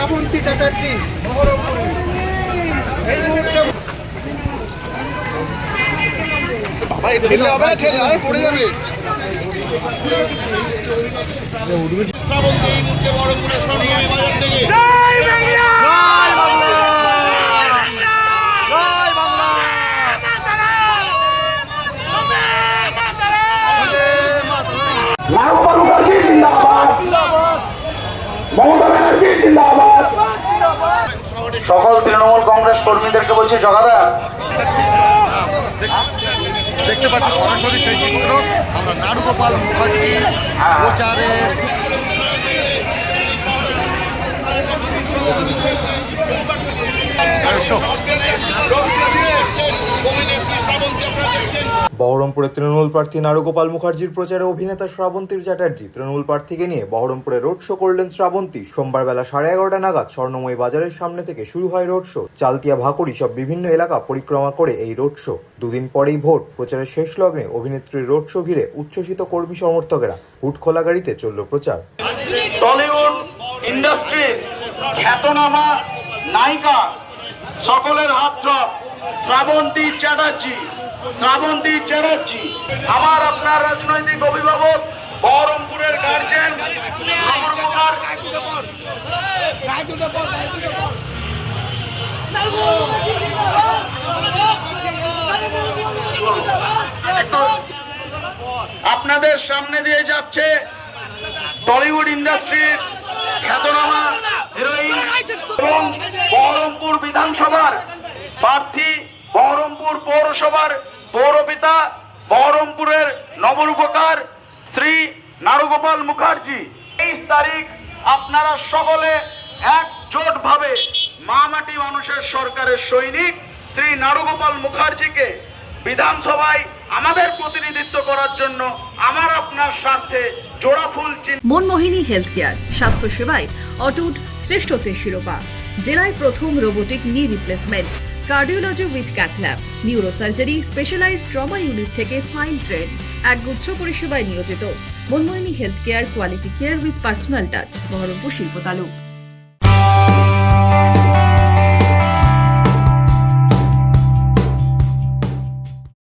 শ্রাবন্তী চ্যাটার্জি এই মুহূর্তে পড়ে যাবে। শ্রাবন্তী এই মুহূর্তে বহরমপুরের স্বর্ণভূমি বাজার থেকে নারগোপাল মুখার্জি জিন্দাবাদ, মমতা ব্যানার্জি জিন্দাবাদ। সকল তৃণমূল কংগ্রেস কর্মীদেরকে বলছি জগাদা দেখতে পাচ্ছি সরাসরি সেই চিত্র। আমরা নারগোপাল মুখার্জি প্রচারে বহরমপুরে তৃণমূল প্রার্থী নারগোপাল মুখার্জির প্রচারে অভিনেতা শ্রাবন্তী চ্যাটার্জি তৃণমূল প্রার্থীকে নিয়ে বহরমপুরে রোড শো করলেন শ্রাবন্তী। সোমবার বেলা 11:30 নাগাদ স্বর্ণময়ী বাজারের সামনে থেকে শুরু হয় রোড শো। চালতিয়া ভাকুড়ি সব বিভিন্ন এলাকা পরিক্রমা করে এই রোড শো। দুদিন পরেই ভোট প্রচারের শেষ লগ্নে অভিনেত্রীর রোড শো ঘিরে উচ্ছ্বসিত কর্মী সমর্থকেরা হুট খোলা গাড়িতে চলল প্রচার। টলিউড ইন্ডাস্ট্রির খ্যাতনামা নায়িকা সকলের হাত শ্রাবন্তী চ্যাটার্জি। শ্রাবন্তী চ্যাটার্জি আমার আপনার রাজনৈতিক অভিভাবক, বহরমপুরের গার্জেন, আপনাদের সামনে দিয়ে যাচ্ছে টলিউড ইন্ডাস্ট্রির খ্যাতনামা হিরোইন এবং বহরমপুর বিধানসভার প্রার্থী, বহরমপুর পৌরসভার পৌরপিতা, বহরমপুরের নবরূপকার শ্রী নারগোপাল মুখার্জি। 23 তারিখ আপনারা সকলে একজোটভাবে মা মাটি মানুষের সরকারের সৈনিক শ্রী নারগোপাল মুখার্জিকে বিধানসভায় আমাদের প্রতিনিধিত্ব করার জন্য আমার আপনার স্বার্থে জোড়া ফুল মনমোহিনী হেলথ কেয়ার, স্বাস্থ্য সেবায় অটুট শ্রেষ্ঠত্বের শিরোপা। জেলায় প্রথম robotic knee replacement, cardiology with cath lab, neurosurgery, specialized trauma unit থেকে স্মাইল ট্রেন, একগুচ্ছ পরিষেবায় নিয়োজিত। Manmohini health care, quality care with personal touch, Baharampur শিল্প তালুক।